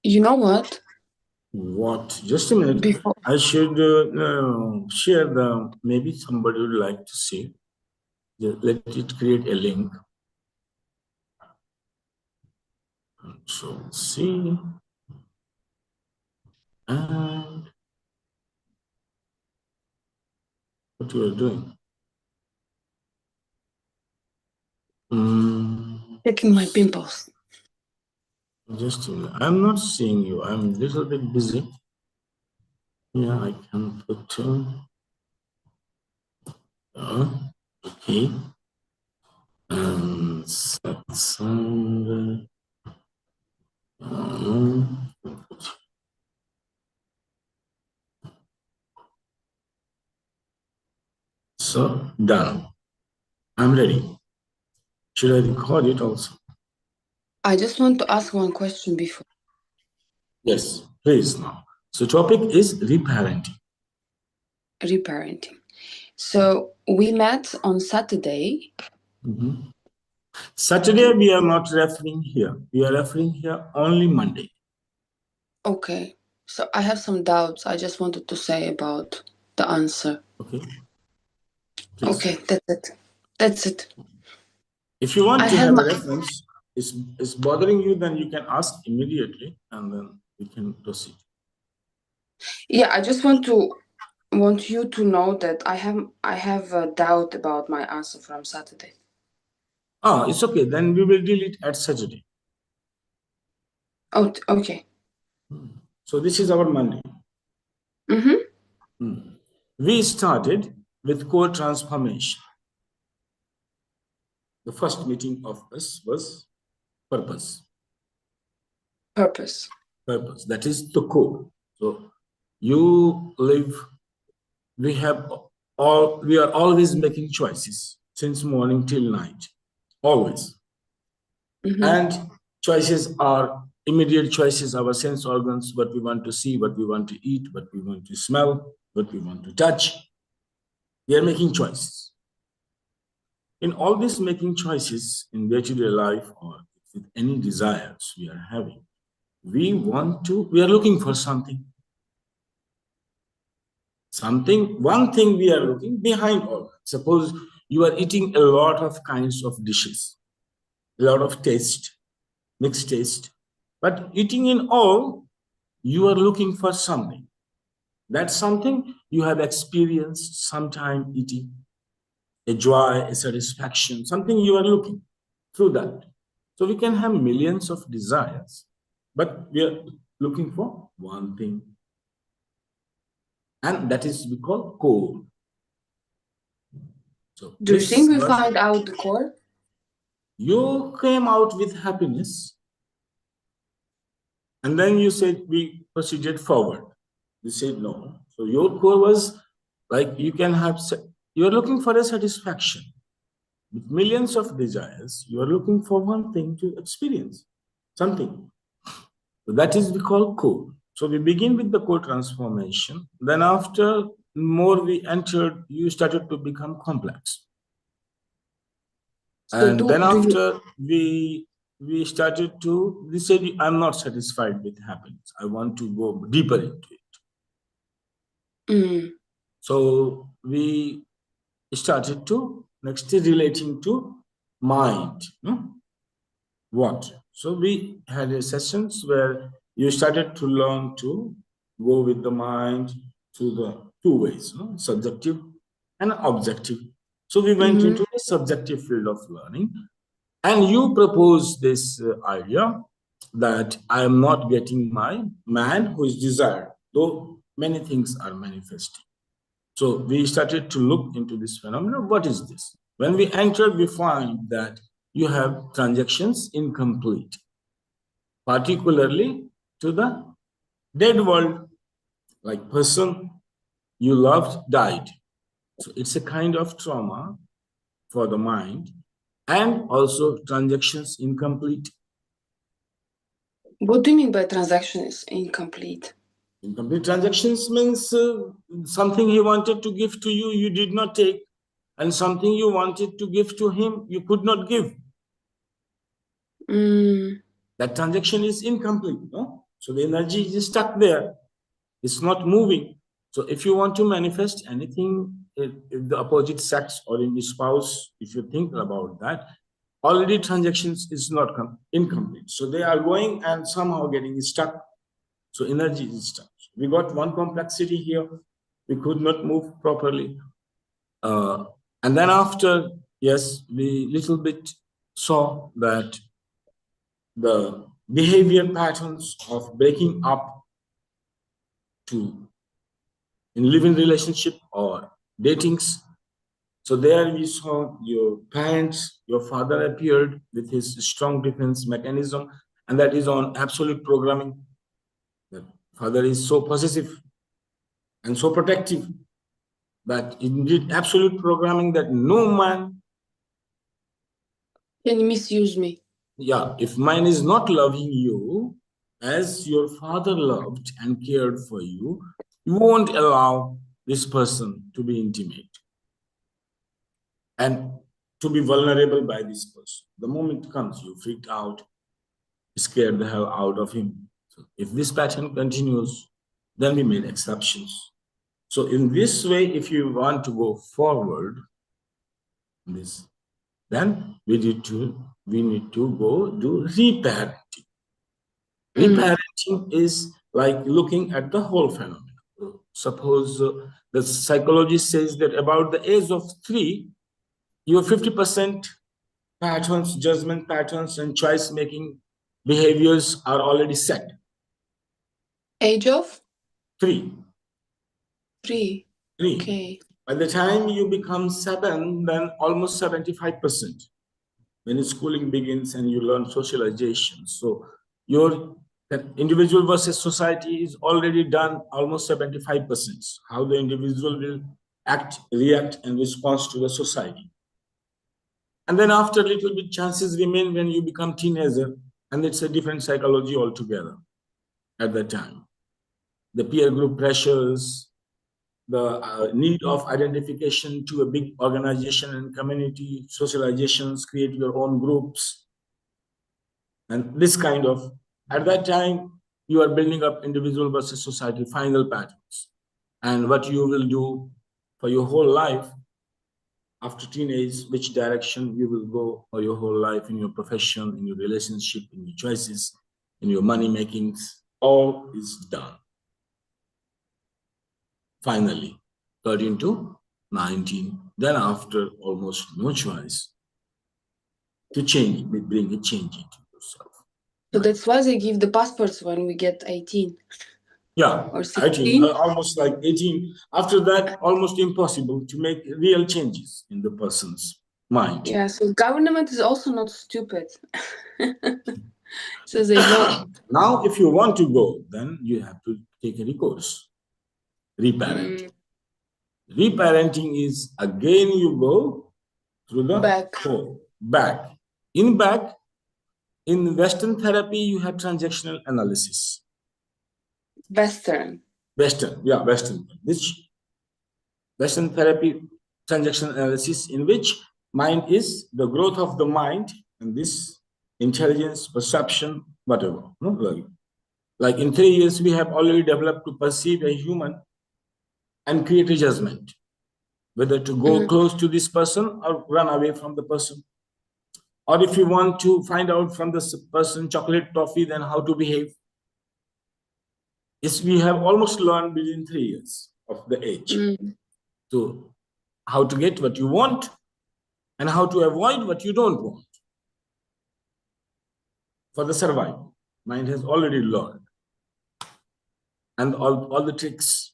You know what? What? Just a minute. Before I should share the, maybe somebody would like to see. Let it create a link. So see, and what you are doing. checking my pimples. Just a minute. I'm not seeing you. I'm a little bit busy. Yeah, I can put okay. And set sound. So done. I'm ready. Should I record it also? I just want to ask one question before. Yes, please now. So topic is reparenting. Reparenting. So we met on Saturday. Saturday we are not referring here. We are referring here only Monday. Okay. So I have some doubts. I just wanted to say about the answer. Okay. Please. Okay, that's it. That's it. If you want to have a reference, it's bothering you, then you can ask immediately and then we can proceed. Yeah, I just want you to know that I have a doubt about my answer from Saturday. Oh, it's okay. Then we will deal it at Saturday. Oh, okay. So this is our Monday. We started with core transformation. The first meeting of us was purpose. Purpose. Purpose. That is the core. So you live. We are always making choices since morning till night. Always. And choices are immediate choices, our sense organs, what we want to see, what we want to eat, what we want to smell, what we want to touch. We are making choices. In all these making choices in day-to-day life or with any desires we are having, we are looking for something. One thing we are looking behind all that. Suppose you are eating a lot of kinds of dishes, a lot of taste, mixed taste, but eating in all, you are looking for something. That's something you have experienced sometime eating, a joy, a satisfaction, something you are looking through that. So we can have millions of desires, but we are looking for one thing. And that is we call core. So do you think we find out the core? You came out with happiness. And then you said we proceeded forward. You said no. So your core was like you're looking for a satisfaction. With millions of desires, you are looking for one thing to experience, something. So that is we call core. So we begin with the core transformation. Then after more we entered, you started to become complex. So and then after we started to, we said, I'm not satisfied with happiness. I want to go deeper into it. So we started to next relating to mind. What? So we had sessions where you started to learn to go with the mind to the two ways, subjective and objective. So we went into the subjective field of learning, and you proposed this idea that I am not getting my man who is desired, though many things are manifesting. So we started to look into this phenomenon. What is this? When we entered, we find that you have transactions incomplete, particularly to the dead world, like person you loved died. So it's a kind of trauma for the mind, and also transactions incomplete. What do you mean by transaction is incomplete? Incomplete transactions means something he wanted to give to you, you did not take, and something you wanted to give to him, you could not give. That transaction is incomplete. No? So the energy is stuck there. It's not moving. So if you want to manifest anything, if the opposite sex or in the spouse, if you think about that, already transactions is not incomplete. So they are going and somehow getting stuck. So energy is stuck. We got one complexity here. We could not move properly. And then after, yes, we little bit saw that the behavior patterns of breaking up to in living relationship or datings. So there we saw your parents, your father appeared with his strong defense mechanism, and that is on absolute programming. The father is so possessive and so protective that it did absolute programming that no man can misuse me. Yeah, if mine is not loving you as your father loved and cared for you, you won't allow this person to be intimate and to be vulnerable by this person. The moment comes, you freaked out, scared the hell out of him. So if this pattern continues, then we made exceptions. So in this way, if you want to go forward, this, then we need to go do reparenting. Reparenting is like looking at the whole phenomenon. Suppose the psychologist says that about the age of 3, your 50% patterns, judgment patterns, and choice making behaviors are already set. Age of 3. 3. 3. Okay. By the time you become 7, then almost 75%. When schooling begins and you learn socialization. So your individual versus society is already done almost 75%. How the individual will act, react, and respond to the society. And then after a little bit, chances remain when you become teenager, and it's a different psychology altogether at that time. The peer group pressures, the need of identification to a big organization and community, socializations, create your own groups, and this kind of, at that time, you are building up individual versus society final patterns. And what you will do for your whole life after teenage, which direction you will go for your whole life in your profession, in your relationship, in your choices, in your money makings, all is done. Finally, 13 to 19, then after almost no choice to change, bring a change into yourself. So that's why they give the passports when we get 18. Yeah, Or 18, 16. almost like 18. After that, almost impossible to make real changes in the person's mind. Yeah, so government is also not stupid. So they know. Now, if you want to go, then you have to take a recourse. Reparenting. Reparenting is again you go through the Back. back. In back, in Western therapy, you have transactional analysis. Western. Western. Which Western therapy transaction analysis in which mind is the growth of the mind and this intelligence, perception, whatever. No? Like in 3 years, we have already developed to perceive a human and create a judgment, whether to go close to this person or run away from the person. Or if you want to find out from this person chocolate toffee, then how to behave. Yes, we have almost learned within 3 years of the age. So how to get what you want and how to avoid what you don't want for the survival. Mind has already learned. And all the tricks,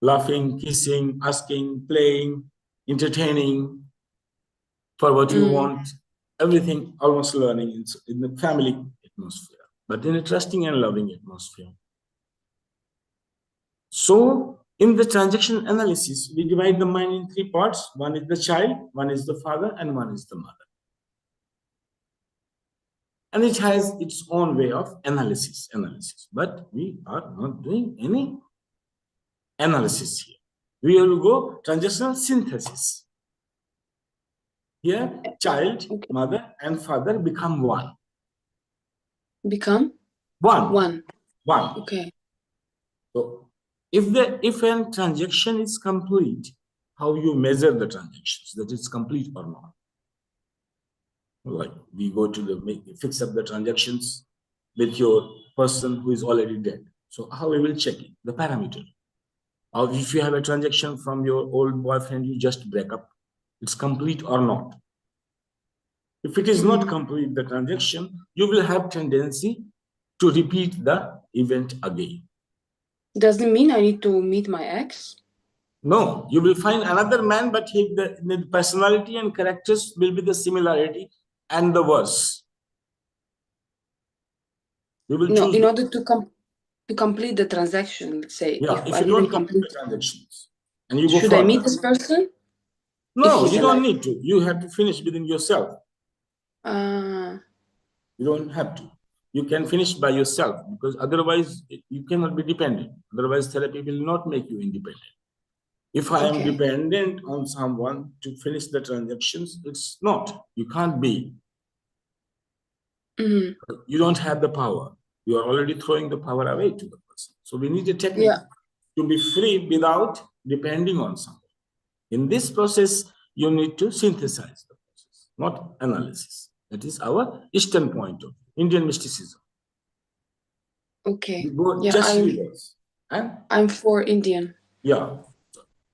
laughing, kissing, asking, playing, entertaining for what you want, everything almost learning in the family atmosphere, but in a trusting and loving atmosphere. So in the transaction analysis, we divide the mind in 3 parts. One is the child, one is the father, and one is the mother. And it has its own way of analysis. But we are not doing any analysis here. We will go transactional synthesis. Here, child, mother, and father become one. Become? One. Okay. So if a transaction is complete, how you measure the transactions, that it's complete or not? Like we go to the fix up the transactions with your person who is already dead. So how we will check it? The parameter. Or if you have a transaction from your old boyfriend, you just break up. It's complete or not. If it is not complete, the transaction, you will have tendency to repeat the event again. Does it mean I need to meet my ex? No, you will find another man, but the personality and characters will be the similarity and the worse. You will choose. In order to complete the transaction, let's say, Yeah, if I you didn't don't complete complete, the transactions and you go should I meet further. this person? If No, he's you don't alive. need to. You have to finish within yourself. Uh, You don't have to. You can finish by yourself because otherwise you cannot be dependent. Otherwise, therapy will not make you independent. If I am okay. dependent on someone to finish the transactions, it's not. You can't be. You don't have the power. You are already throwing the power away to the person. So we need a technique to be free without depending on someone. In this process, you need to synthesize the process, not analysis. That is our Eastern point of view, Indian mysticism. Okay. We go Yeah, just reverse. And I'm for Indian. yeah.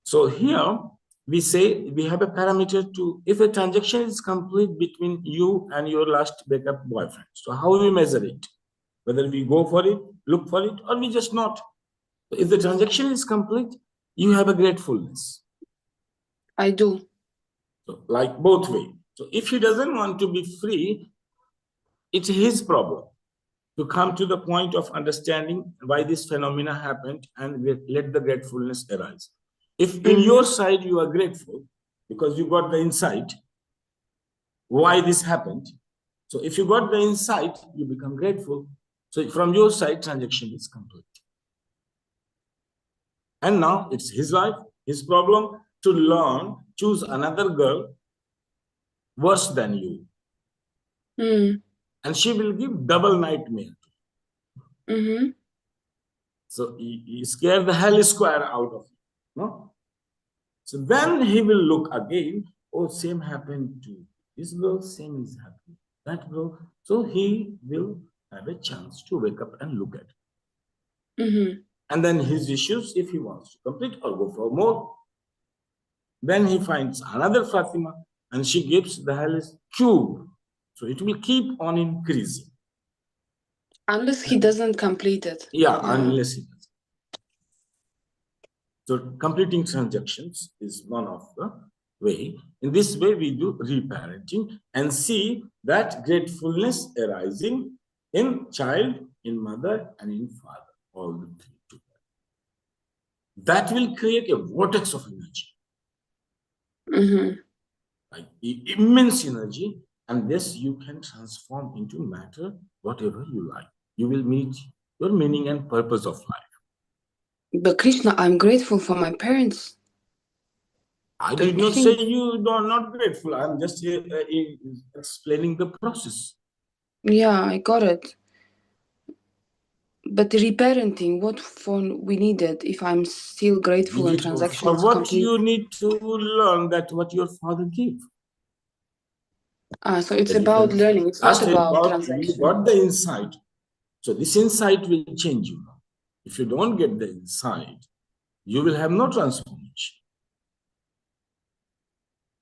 So here we say we have a parameter to if a transaction is complete between you and your last breakup boyfriend. So how we measure it? Whether we go for it, look for it, or we just not. So if the transaction is complete, you have a gratefulness. I do. So like both way. So if he doesn't want to be free, it's his problem to come to the point of understanding why this phenomena happened and let the gratefulness arise. If in your side you are grateful because you got the insight why this happened, so if you got the insight, you become grateful. So from your side, transaction is complete. And now it's his life, his problem to learn, choose another girl worse than you. And she will give double nightmare. So you scare the hell square out of you. No? So then he will look again. Oh, same happened to this girl, same is happening. That girl. So he will have a chance to wake up and look at it. And then his issues, if he wants to complete or go for more, then he finds another Fatima and she gives the hellish cube. So it will keep on increasing. Unless he doesn't complete it. Yeah, unless he does. So completing transactions is one of the way. In this way, we do reparenting and see that gratefulness arising in child, in mother, and in father, all the three together. That will create a vortex of energy. Like immense energy, and this you can transform into matter, whatever you like. You will meet your meaning and purpose of life. But Krishna, I'm grateful for my parents. I did not say you are not grateful. I'm just explaining the process. Yeah, I got it. But reparenting, what fun we needed if I'm still grateful and transaction For is what complete. you need to learn that what your father gave. So it's about learning. It's not about transaction. You got the insight. So this insight will change you. If you don't get the insight, you will have no transformation.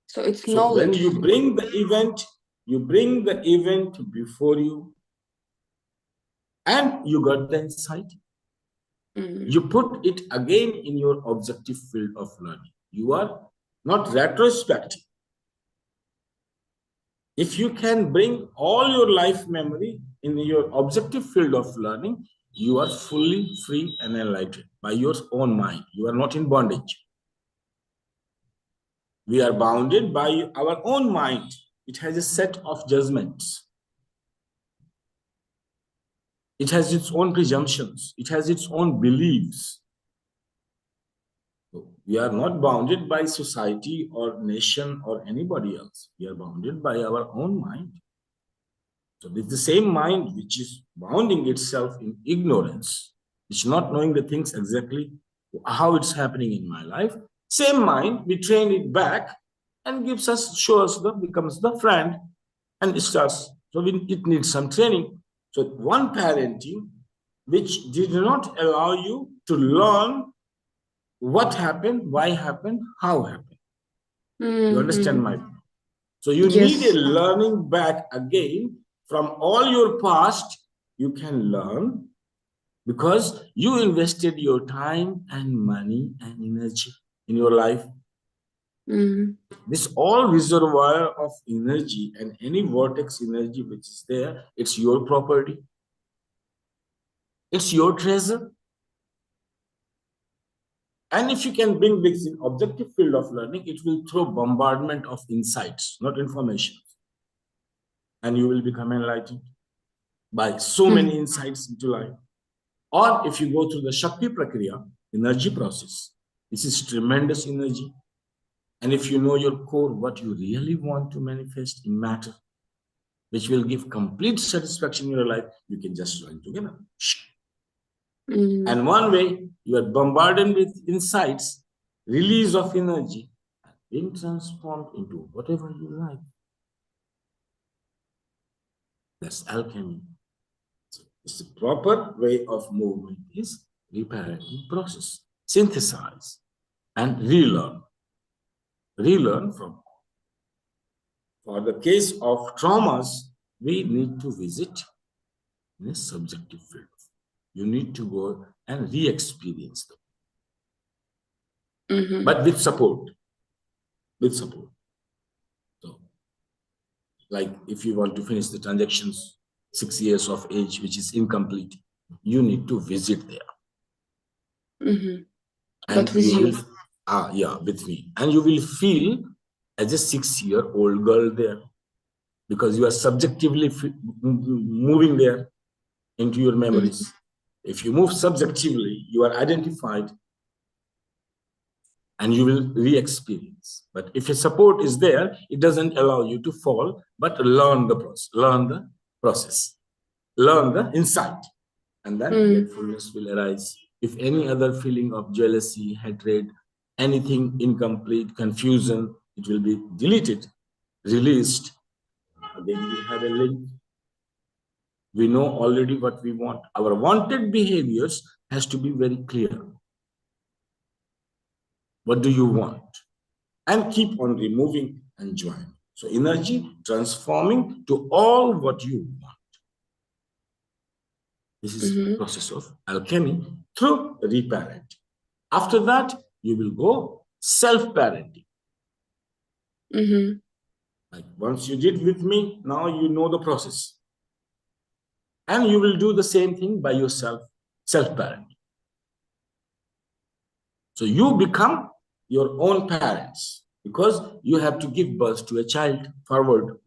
So it's knowledge. When you bring the event before you, and you got the insight, you put it again in your objective field of learning. You are not retrospective. If you can bring all your life memory in your objective field of learning, you are fully free and enlightened by your own mind. You are not in bondage. We are bounded by our own mind. It has a set of judgments. It has its own presumptions. It has its own beliefs. We are not bounded by society or nation or anybody else. We are bounded by our own mind. So it's the same mind which is bounding itself in ignorance. It's not knowing the things exactly how it's happening in my life. Same mind, we train it back and gives us, shows the, becomes the friend and it starts. So it needs some training. So one parenting which did not allow you to learn what happened, why happened, how happened. You understand my point? So you need a Yes. learning back again from all your past. You can learn because you invested your time and money and energy in your life. This all reservoir of energy and any vortex energy which is there, it's your property. It's your treasure. And if you can bring this in objective field of learning, it will throw bombardment of insights, not information. And you will become enlightened by so many insights into life. Or if you go through the Shakti Prakriya, energy process, this is tremendous energy. And if you know your core, what you really want to manifest in matter, which will give complete satisfaction in your life, you can just join together. And one way you are bombarded with insights, release of energy, and being transformed into whatever you like. That's alchemy. So it's the proper way of movement is reparenting process. Synthesize and relearn. Relearn from. For the case of traumas, we need to visit in a subjective field. You need to go and re-experience them. But with support. With support. So, like if you want to finish the transactions 6 years of age, which is incomplete, you need to visit there. And but with you. Yeah, with me. And you will feel as a 6-year-old girl there because you are subjectively moving there into your memories. If you move subjectively, you are identified and you will re-experience. But if a support is there, it doesn't allow you to fall, but learn the process, learn the insight, and then gratefulness will arise. If any other feeling of jealousy, hatred, anything incomplete, confusion, it will be deleted, released. Then we have a link. We know already what we want. Our wanted behaviors has to be very clear. What do you want? And keep on removing and joining. So energy transforming to all what you want. This is the process of alchemy through reparenting. After that, you will go self-parenting. Like once you did with me, now you know the process. And you will do the same thing by yourself, self-parenting. So you become your own parents because you have to give birth to a child forward.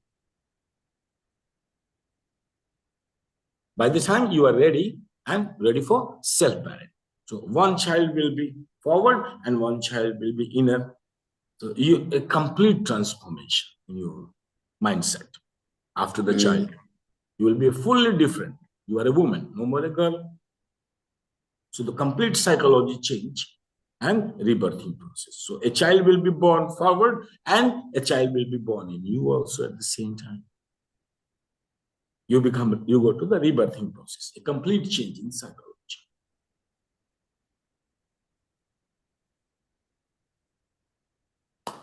By the time you are ready and ready for self-parent. So one child will be forward and one child will be inner. So a complete transformation in your mindset after the child. You will be fully different. You are a woman, no more a girl. So the complete psychology change and rebirthing process. So a child will be born forward and a child will be born in you also at the same time. You go to the rebirthing process, a complete change in psychology.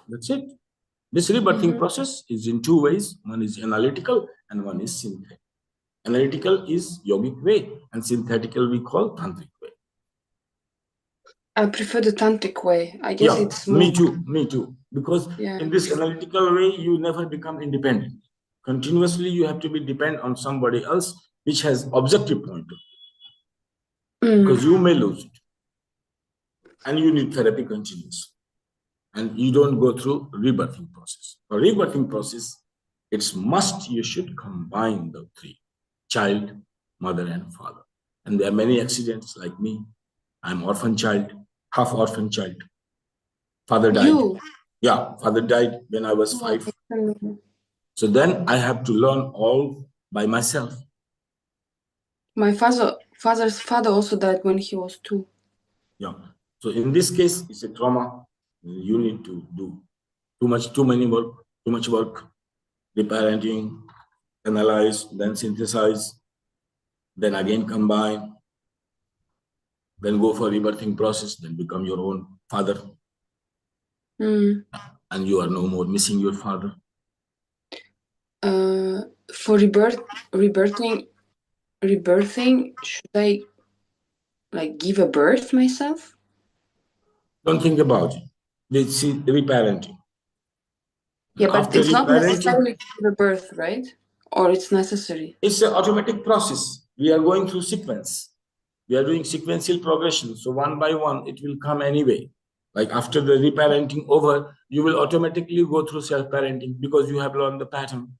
That's it. This rebirthing process is in two ways. One is analytical and one is synthetic. Analytical is yogic way and synthetical we call tantric way. I prefer the tantric way. I guess it's more. Me too. Because in this analytical way, you never become independent. Continuously, you have to be dependent on somebody else, which has objective point of view. Because you may lose it. And you need therapy continuously. And you don't go through rebirthing process. For rebirthing process, it's must you should combine the three: child, mother, and father. And there are many accidents like me. I'm orphan child, half orphan child. Father died. Yeah, father died when I was 5. So then I have to learn all by myself. My father's father also died when he was 2. Yeah. So in this case, it's a trauma. You need to do too much work, reparenting, analyze, then synthesize, then again combine, then go for rebirthing process, then become your own father. Mm. And you are no more missing your father. For rebirthing, should I like give a birth myself? Don't think about it. Let's see reparenting. Yeah, but After it's not reparenting, necessarily to give a birth, right? Or it's necessary? it's an automatic process. We are going through sequence. We are doing sequential progression. So one by one, it will come anyway. Like after the reparenting over, you will automatically go through self-parenting because you have learned the pattern.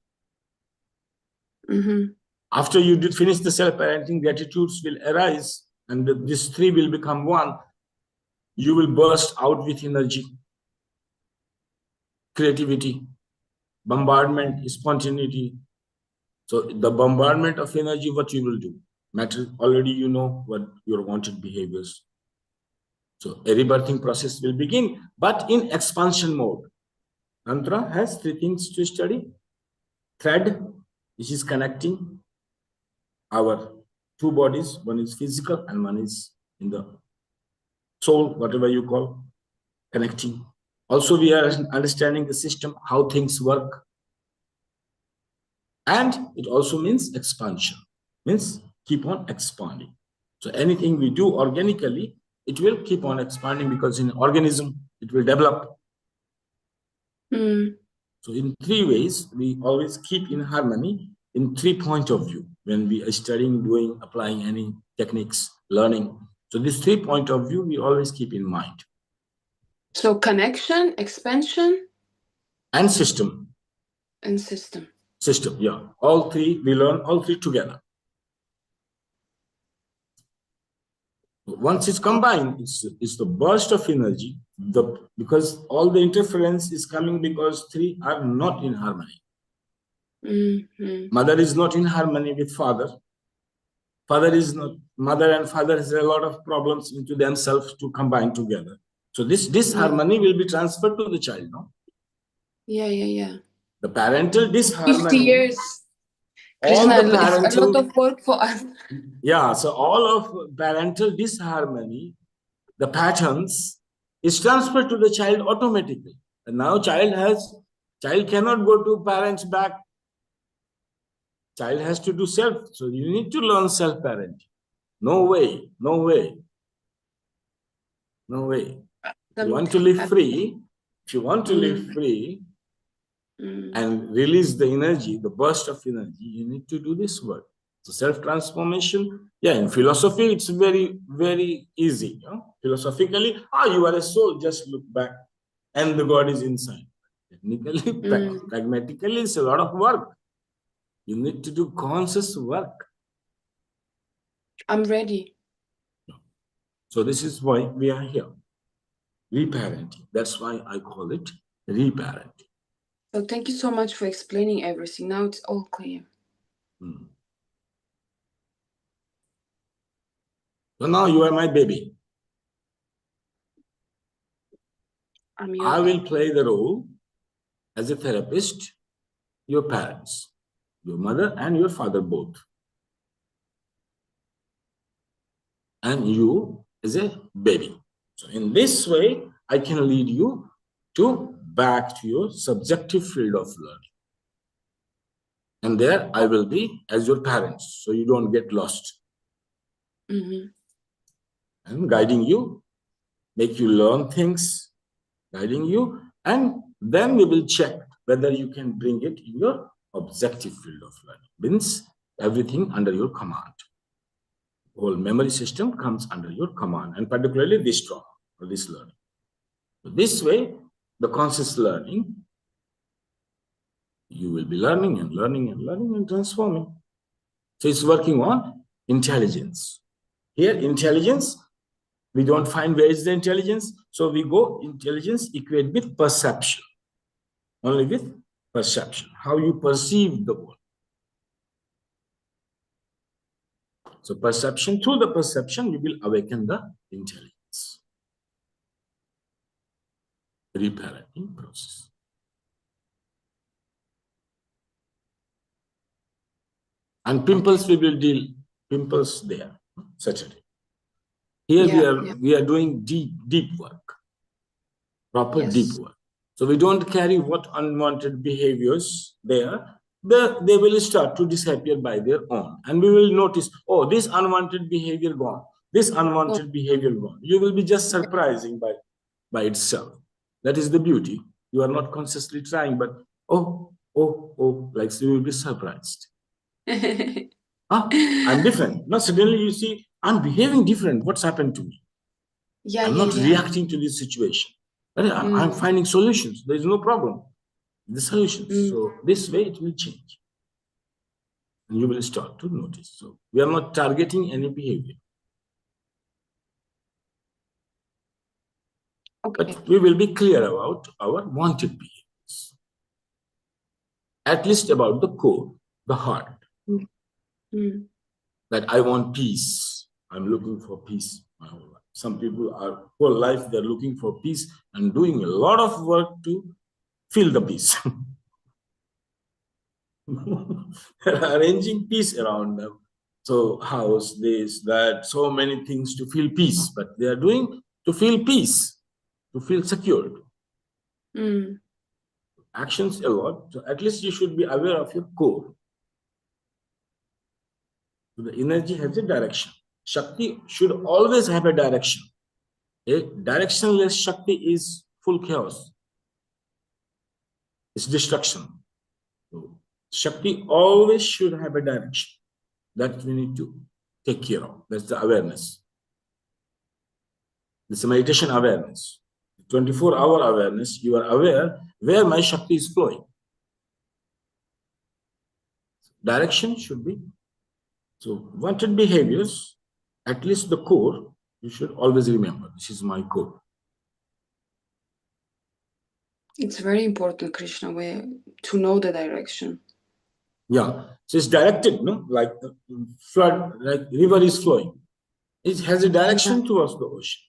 Mm-hmm. After you did finish the self-parenting, gratitudes will arise and these three will become one. You will burst out with energy, creativity, bombardment, spontaneity. So the bombardment of energy, what you will do? Matter, already you know what your wanted behaviors. So a rebirthing process will begin, but in expansion mode. Tantra has three things to study. Thread, which is connecting our two bodies. One is physical and one is in the soul, whatever you call, connecting. Also, we are understanding the system, how things work. And it also means expansion, means keep on expanding. So anything we do organically, it will keep on expanding because in organism, it will develop. Mm. So in three ways, we always keep in harmony in 3 point of view when we are studying, doing, applying any techniques, learning. So this 3 point of view, we always keep in mind. So connection, expansion, And system. and system. System, yeah. All three, we learn all three together. Once it's combined, it's the burst of energy, because all the interference is coming because three are not in harmony. Mm-hmm. Mother is not in harmony with father. Father is not, mother and father has a lot of problems into themselves to combine together. So this disharmony will be transferred to the child, no? Yeah. The parental 50 disharmony, years. all Krishna, the it's a lot parental, of work for us. yeah, so all of parental disharmony, the patterns is transferred to the child automatically. And now child cannot go to parents back. Child has to do self. So you need to learn self-parenting. No way, no way, no way. If you want to live free, if you want to live free and release the energy, the burst of energy, you need to do this work. So self-transformation, yeah, in philosophy, it's very, very easy. You know? Philosophically, you are a soul, just look back and the God is inside. Technically, pragmatically, it's a lot of work. You need to do conscious work. I'm ready. So this is why we are here. Reparenting. That's why I call it reparenting. So thank you so much for explaining everything. Now it's all clear. So now you are my baby. I will play the role as a therapist, your parents, your mother and your father both. And you as a baby. So in this way, I can lead you back to your subjective field of learning. And there I will be as your parents, so you don't get lost. I'm guiding you, make you learn things, guiding you, and then we will check whether you can bring it in your objective field of learning. Means everything under your command. Whole memory system comes under your command, and particularly this trauma or this learning. So this way, the conscious learning, you will be learning and learning and learning and transforming. So it's working on intelligence. Here, intelligence, we don't find where is the intelligence. So we go intelligence equate with perception. Only with perception, how you perceive the world. So perception, through the perception, we will awaken the intelligence. Reparenting process. And pimples, we will deal pimples there, Saturday. Here we are doing deep work, proper deep work. So we don't carry what unwanted behaviors there. They will start to disappear by their own. And we will notice, oh, this unwanted behavior gone. This unwanted behavior gone. You will be just surprising by itself. That is the beauty. You are not consciously trying, but like so you will be surprised. I'm different. Now suddenly you see, I'm behaving different. What's happened to me? I'm not reacting to this situation. I'm finding solutions. There is no problem. The solutions. So this way it will change. And you will start to notice. So we are not targeting any behavior. But we will be clear about our wanted behaviors. At least about the core, the heart. That I want peace. I'm looking for peace my whole life. Some people are whole life they're looking for peace and doing a lot of work to feel the peace. They're arranging peace around them. So house, this, that, so many things to feel peace, but they are doing to feel peace, to feel secured. Actions a lot. So at least you should be aware of your core. So the energy has a direction. Shakti should always have a direction. A directionless Shakti is full chaos. It's destruction. So Shakti always should have a direction that we need to take care of. That's the awareness. This is meditation awareness. 24-hour awareness, you are aware where my Shakti is flowing. Direction should be. So wanted behaviors, at least the core, you should always remember. This is my core. It's very important, Krishna, to know the direction. Yeah, so it's directed, no? Like the flood, like river is flowing. It has a direction towards the ocean.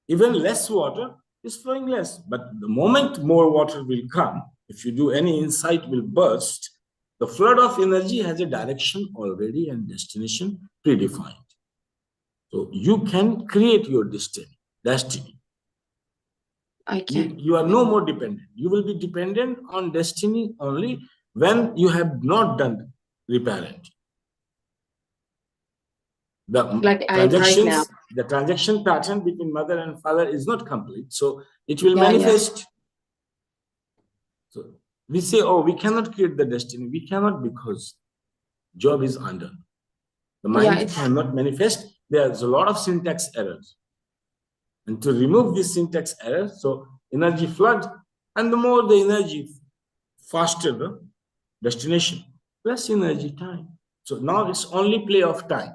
Even less water is flowing less. But the moment more water will come, if you do any insight will burst, the flood of energy has a direction already and destination predefined. So you can create your destiny. I can. You are no more dependent. You will be dependent on destiny only when you have not done reparenting. The transaction pattern between mother and father is not complete. So it will manifest. So we say, oh, we cannot create the destiny. We cannot because job is undone. The mind cannot manifest. There's a lot of syntax errors. And to remove this syntax error, so energy flood, and the more the energy, faster the destination, less energy time. So now it's only play of time.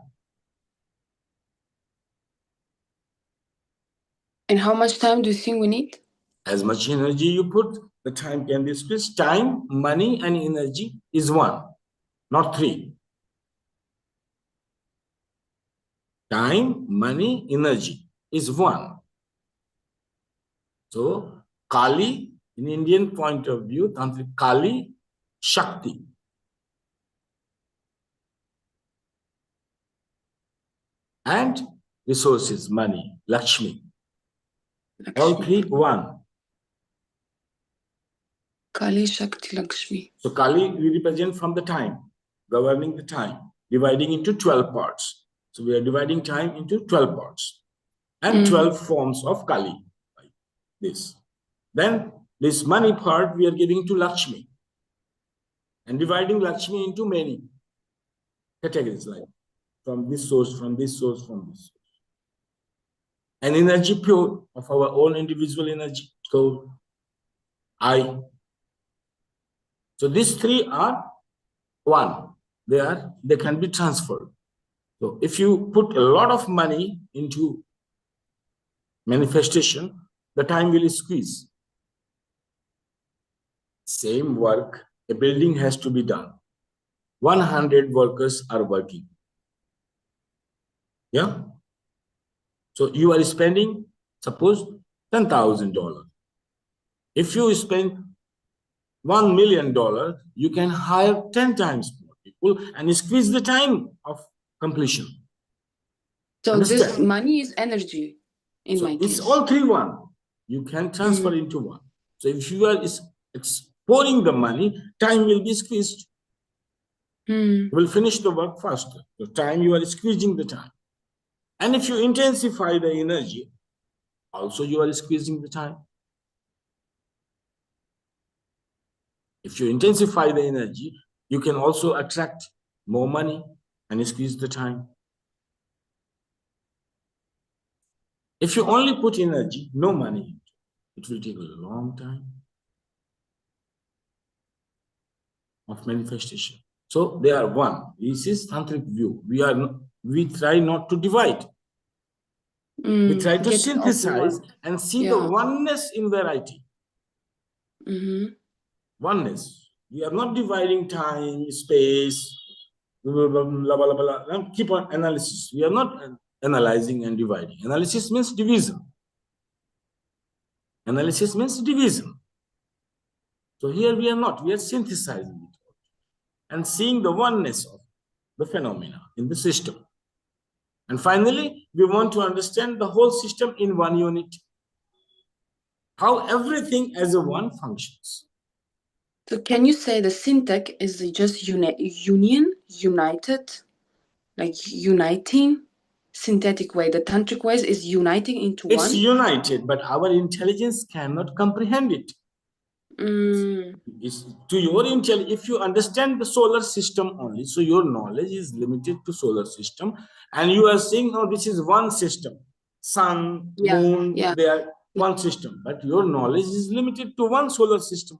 And how much time do you think we need? As much energy you put, the time can be split. Time, money, and energy is one, not three. Time, money, energy is one. So, Kali, in Indian point of view, Tantric Kali, Shakti. And resources, money, Lakshmi. All three, one. Kali, Shakti, Lakshmi. So, Kali, we represent from the time, governing the time, dividing into 12 parts. So, we are dividing time into 12 parts and 12 forms of Kali. Like this. Then, this money part, we are giving to Lakshmi and dividing Lakshmi into many categories, like from this source, from this source, from this source. And energy pure of our own individual energy. So, I. So, these three are one. They can be transferred. So, if you put a lot of money into manifestation, the time will squeeze. Same work, a building has to be done. 100 workers are working. Yeah. So you are spending, suppose, $10,000. If you spend $1 million, you can hire 10 times more people and squeeze the time of completion. So this Understand? money is energy in my So it's case. all three one. You can transfer into one. So if you are pouring the money, time will be squeezed. You will finish the work faster. The time you are squeezing the time. And if you intensify the energy, also you are squeezing the time. If you intensify the energy, you can also attract more money and squeeze the time. If you only put energy, no money, it will take a long time of manifestation. So they are one. This is tantric view. We try not to divide. We try to Get it all in synthesize one. and see the Yeah. oneness in variety. Oneness. We are not dividing time, space, blah, blah, blah, blah, blah, blah. Keep on analysis. We are not analyzing and dividing. Analysis means division. Analysis means division. So here we are not. We are synthesizing it and seeing the oneness of the phenomena in the system. And finally, we want to understand the whole system in one unit. How everything as a one functions. So can you say the syntax is just union, united, like uniting, synthetic way? The tantric ways is uniting into It's one. united, but our intelligence cannot comprehend it. It's to your intelligence, if you understand the solar system only, so your knowledge is limited to solar system, and you are saying, oh, this is one system, sun, moon, they are one system, but your knowledge is limited to one solar system.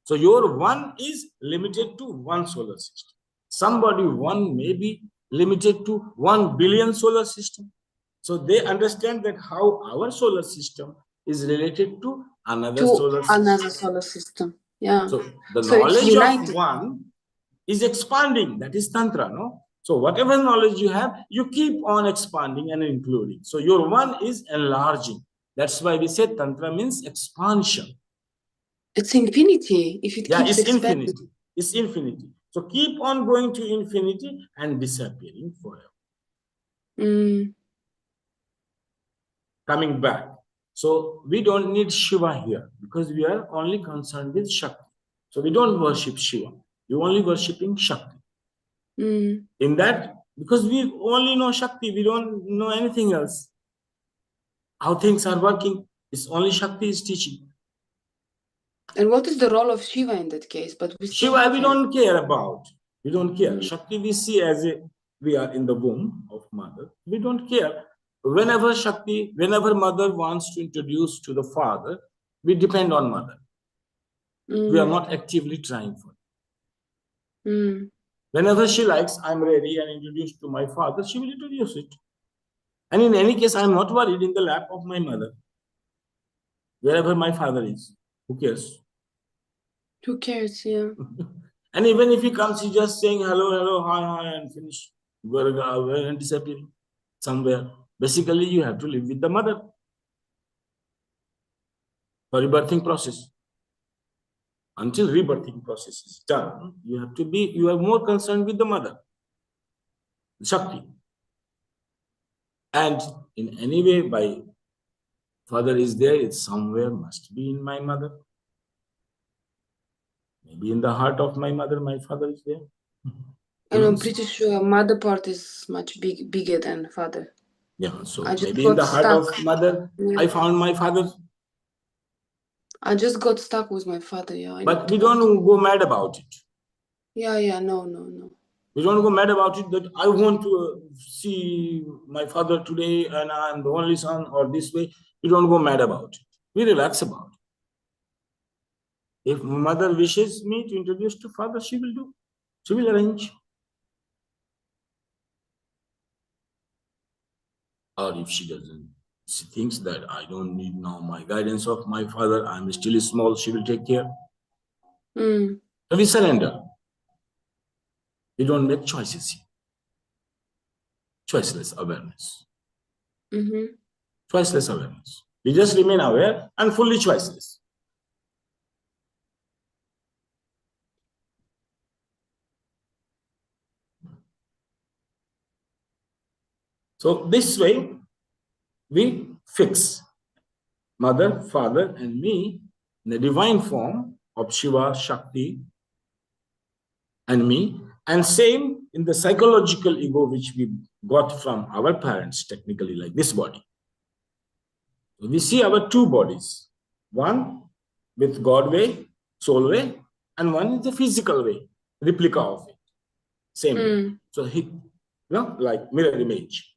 So your one is limited to one solar system. Somebody one may be limited to 1 billion solar system. So they understand that how our solar system is related to another solar system. Another solar system. Yeah. So the So it's knowledge of united. one is expanding. That is Tantra, no? So whatever knowledge you have, you keep on expanding and including. So your one is enlarging. That's why we say Tantra means expansion. It's infinity if it keeps It's expanding. infinity. It's infinity. So keep on going to infinity and disappearing forever. Coming back. So we don't need Shiva here because we are only concerned with Shakti. So we don't worship Shiva. We're only worshipping Shakti. In that, because we only know Shakti, we don't know anything else. How things are working, it's only Shakti is teaching. And what is the role of Shiva in that case? But we still Shiva, have we him. don't care about. We don't care. Shakti, we see as we are in the womb of mother. We don't care. Whenever Shakti, whenever mother wants to introduce to the father, we depend on mother. We are not actively trying for it. Whenever she likes, I'm ready and introduced to my father, she will introduce it. And in any case, I'm not worried in the lap of my mother. Wherever my father is, who cares? Who cares, yeah. And even if he comes, he's just saying hello, hello, hi, hi, and finish. And disappearing somewhere. Basically, you have to live with the mother for rebirthing process. Until rebirthing process is done, you are more concerned with the mother, Shakti. And in any way, by father is there, it somewhere must be in my mother. Maybe in the heart of my mother, my father is there. And I'm pretty sure mother part is much bigger than father. Yeah, so I just maybe in got the heart stuck. of mother, I found my father. I just got stuck with my father, yeah. But we don't go mad about it. Yeah, no. We don't go mad about it that I want to see my father today and I'm the only son or this way. We don't go mad about it. We relax about it. If mother wishes me to introduce to father, she will do. She will arrange. Or if she doesn't, she thinks that I don't need now my guidance of my father, I'm still small, she will take care. So we surrender. We don't make choices here. choiceless awareness. Mm-hmm. Choiceless awareness. We just remain aware and fully choiceless. So this way, we fix Mother, Father, and me in the divine form of Shiva, Shakti, and me, and same in the psychological ego which we got from our parents, technically, like this body. So we see our two bodies, one with God way, soul way, and one is the physical way, replica of it, same way. So like mirror image.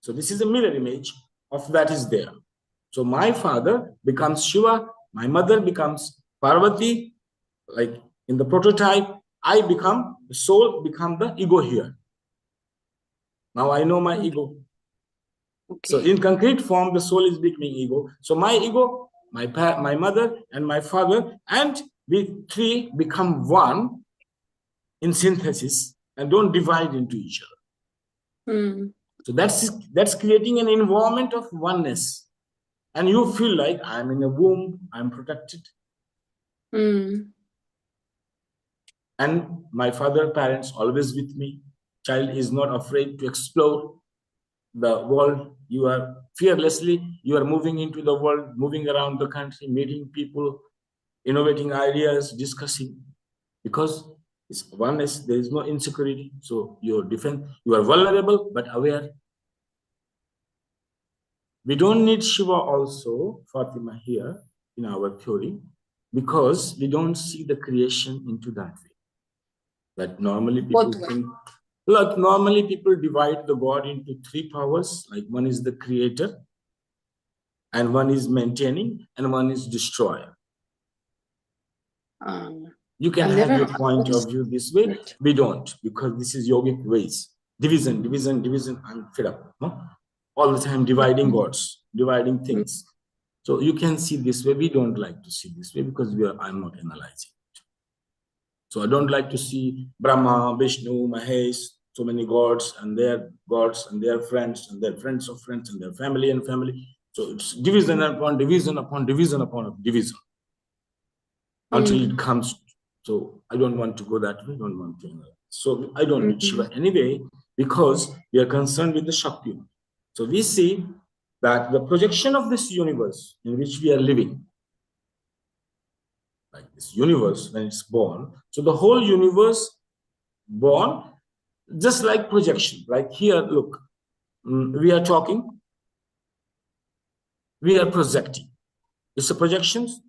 So this is a mirror image of that is there. So my father becomes Shiva, my mother becomes Parvati, like in the prototype, I become, the soul become the ego here. Now I know my ego. Okay. So in concrete form, the soul is becoming ego. So my ego, my mother and my father, and we three become one in synthesis and don't divide into each other. So that's creating an environment of oneness. And you feel like I'm in a womb, I'm protected. And my father, parents always with me. Child is not afraid to explore the world. You are fearlessly, you are moving into the world, moving around the country, meeting people, innovating ideas, discussing. Because it's oneness, there is no insecurity. So you're different, you are vulnerable but aware. We don't need Shiva also, Fatima, here in our theory, because we don't see the creation into that way. That normally people think, look, normally people divide the God into three powers, like one is the creator, and one is maintaining, and one is destroyer. You can have your point of view this way. We don't, because this is yogic ways. Division, division, division. I'm fed up. No? All the time dividing gods, dividing things. So you can see this way. We don't like to see this way because I'm not analyzing. So I don't like to see Brahma, Vishnu, Mahesh, so many gods and their friends and their friends of friends and their family and family. So it's division upon division upon division upon division until it comes. So I don't want to go that way. I don't want to. So I don't need Shiva anyway because we are concerned with the Shakti. So we see that the projection of this universe in which we are living, like this universe when it's born, so the whole universe born just like projection. Like here, look, we are talking, we are projecting. It's a projections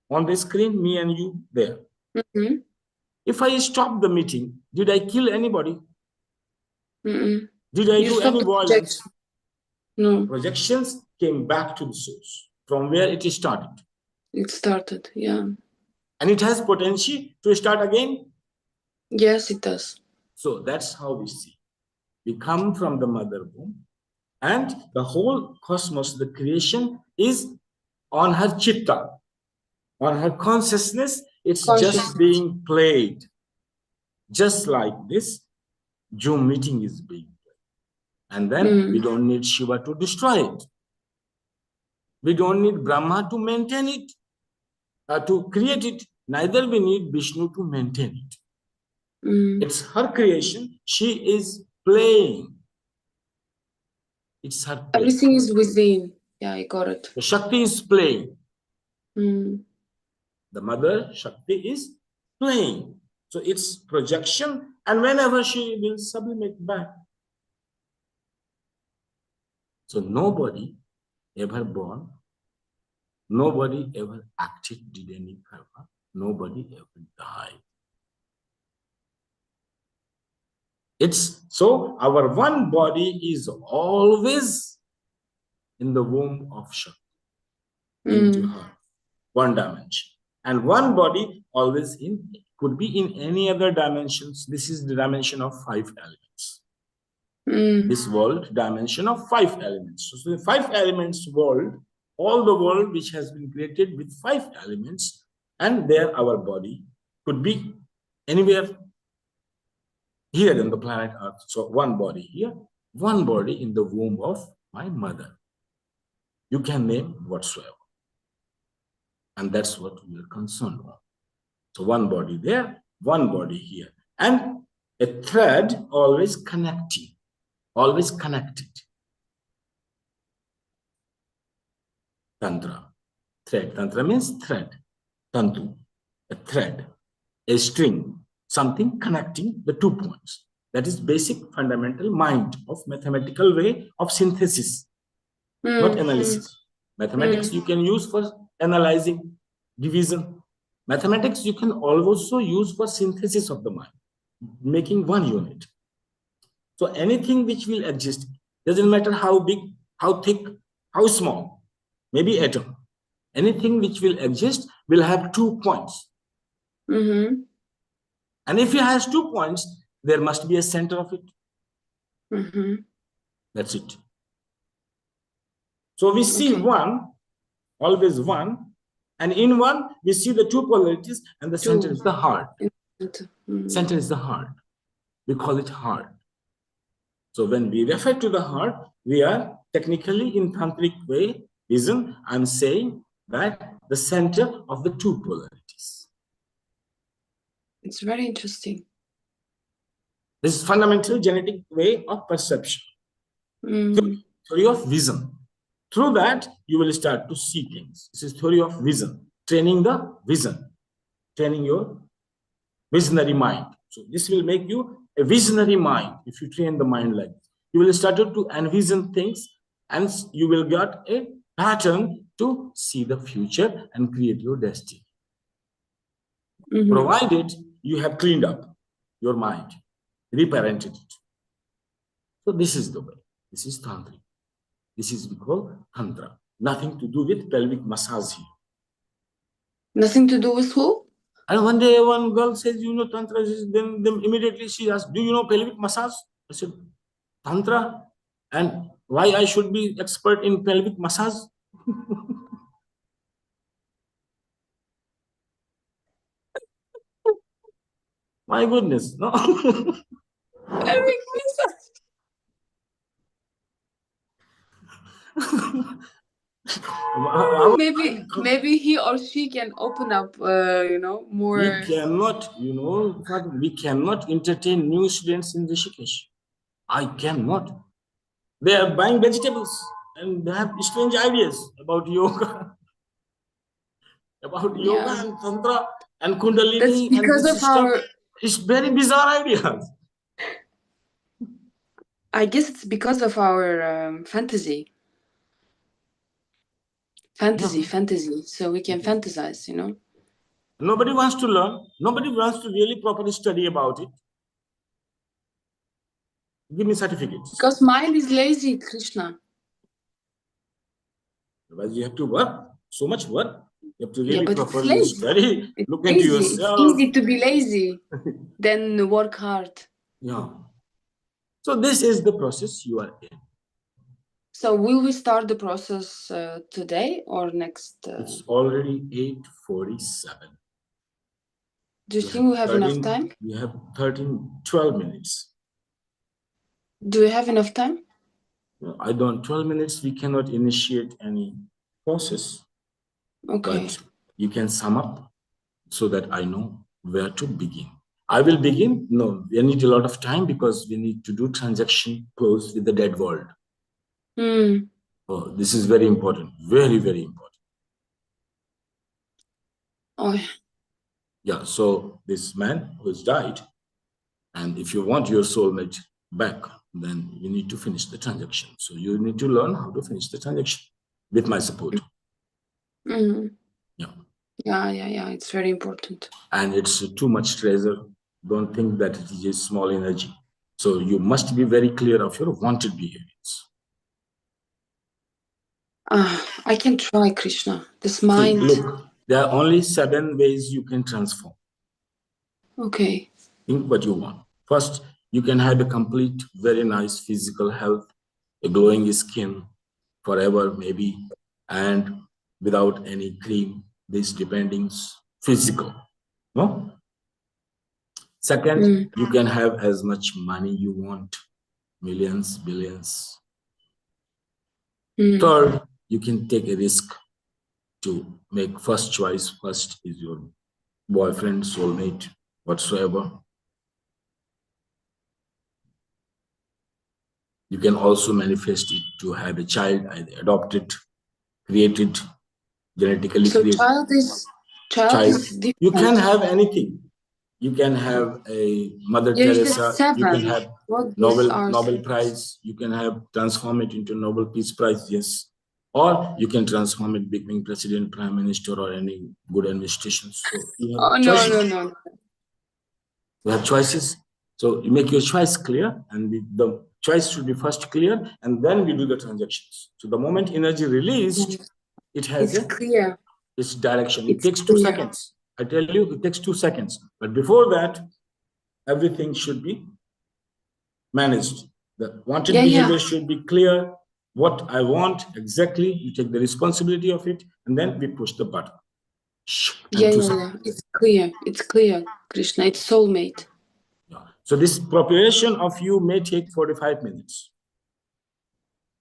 on the screen, me and you there. If I stop the meeting, did I kill anybody? Did I do any violence? No. Projections came back to the source from where it started. It started, yeah. And it has potential to start again? Yes, it does. So that's how we see. We come from the mother womb, and the whole cosmos, the creation, is on her chitta, on her consciousness. It's just being played. Just like this Zoom meeting is being played. And then we don't need Shiva to destroy it. We don't need Brahma to maintain it, to create it. Neither we need Vishnu to maintain it. It's her creation. She is playing. It's her play. Everything is within. Yeah, I got it. The Shakti is playing. The mother Shakti is playing. So it's projection, and whenever she will sublimate back. So nobody ever born, nobody ever acted, did any karma, nobody ever died. It's so our one body is always in the womb of Shakti, into her, one dimension. And one body always could be in any other dimensions. This is the dimension of 5 elements. This world, dimension of 5 elements. So the 5 elements world, all the world which has been created with 5 elements, and there our body could be anywhere. here in the planet Earth. So one body here, one body in the womb of my mother. You can name whatsoever. And that's what we are concerned on. So one body there, one body here. And a thread always connecting, always connected. Tantra, thread. Tantra means thread. Tantu, a thread, a string, something connecting the 2 points. That is basic fundamental mind of mathematical way of synthesis, not analysis. Mathematics you can use for analyzing division. Mathematics you can also use for synthesis of the mind, making one unit. So anything which will exist, doesn't matter how big, how thick, how small, maybe atom. Anything which will exist will have 2 points. And if it has 2 points, there must be a center of it. That's it. So we see one, always one, and in one we see the 2 polarities, and the center is the heart. Center is the heart. We call it heart. So when we refer to the heart, we are technically in tantric way, vision, I'm saying that the center of the 2 polarities. It's very interesting. This is fundamental genetic way of perception. Theory of vision. Through that, you will start to see things. This is theory of vision, training the vision, training your visionary mind. So this will make you a visionary mind. If you train the mind like this, you will start to envision things, and you will get a pattern to see the future and create your destiny. Provided you have cleaned up your mind, reparented it. So this is the way. This is tantra. This is we call tantra. Nothing to do with pelvic massage here. Nothing to do with who? And one day one girl says, you know, tantra is, then immediately she asked, do you know pelvic massage? I said, tantra? And why I should be expert in pelvic massage? My goodness, no. Pelvic massage. Maybe he or she can open up, more. We cannot, we cannot entertain new students in Rishikesh. I cannot. They are buying vegetables and they have strange ideas about yoga, and tantra and kundalini. That's because and of our. It's very bizarre ideas. I guess it's because of our fantasy. Fantasy. So we can fantasize, Nobody wants to learn. Nobody wants to really properly study about it. Give me certificates. Because mind is lazy, Krishna. Otherwise, you have to work. So much work. You have to really properly it's study. It's look lazy. into yourself. It's easy to be lazy than work hard. Yeah. So this is the process you are in. So will we start the process today or next? It's already 8:47. Do you think we have enough time? We have 12 minutes. Do we have enough time? I don't. 12 minutes, we cannot initiate any process. Okay. But you can sum up so that I know where to begin. I will begin. No, we need a lot of time because we need to do transaction close with the dead world. Oh, this is very important. Very, very important. Oh. Yeah, so this man who has died, and if you want your soulmate back, then you need to finish the transaction. So you need to learn how to finish the transaction with my support. Yeah. It's very important. And it's too much treasure. Don't think that it is a small energy. So you must be very clear of your wanted behaviors. I can try, Krishna. This mind. See, look, there are only 7 ways you can transform. Okay. Think what you want. First, you can have a complete, very nice physical health, a glowing skin forever, maybe, and without any cream. This depending physical. No? Second, you can have as much money you want, millions, billions. Third, you can take a risk to make first choice. First is your boyfriend, soulmate, whatsoever. You can also manifest it to have a child, either adopted, created, genetically So created. child is different. You can have anything. You can have a Mother Teresa. You can have Nobel Prize. You can have transform it into Nobel Peace Prize. Yes. Or you can transform it becoming president, prime minister, or any good administration. So you have choices. No. You have choices. So you make your choice clear, and the choice should be first clear, and then we do the transactions. So the moment energy released, it has clear. Its direction. It takes 2 seconds. I tell you, it takes 2 seconds. But before that, everything should be managed. The wanted behavior should be clear. What I want exactly, you take the responsibility of it, and then we push the button. It's clear. It's clear, Krishna. It's soulmate. So this preparation of you may take 45 minutes.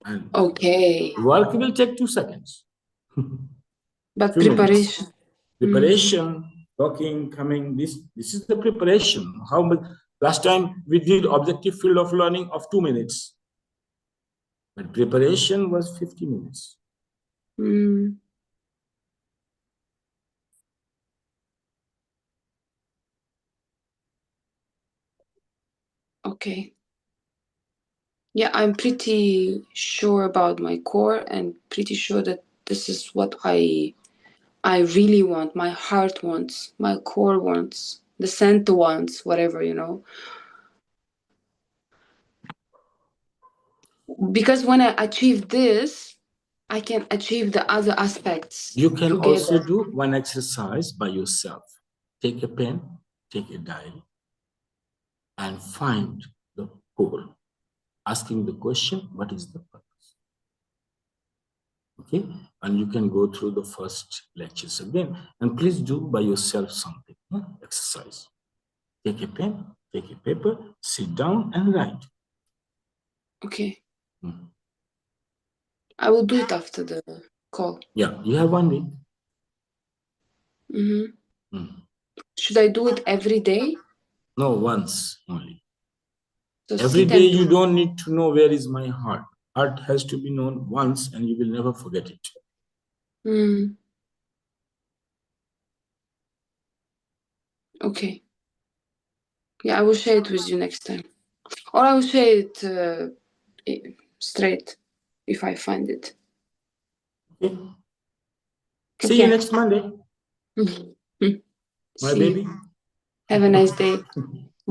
And work will take 2 seconds. But preparation. Preparation, talking, coming, this is the preparation. How much? Last time we did objective field of learning of 2 minutes. But preparation was 50 minutes. Okay. Yeah, I'm pretty sure about my core and pretty sure that this is what I really want. My heart wants, my core wants, the center wants, whatever, Because when I achieve this, I can achieve the other aspects. You can also do one exercise by yourself. Take a pen, take a diary, and find the goal. Asking the question, what is the purpose? Okay, and you can go through the first lectures again, and please do by yourself something. Exercise. Take a pen, take a paper, sit down and write. Okay. I will do it after the call. Yeah, you have 1 week. Should I do it every day? No, once only. So every day you don't need to know where is my heart. Heart has to be known once and you will never forget it. Okay. Yeah, I will share it with you next time. Or I will share it straight if I find it. Okay. See you next Monday. My baby. Have a nice day.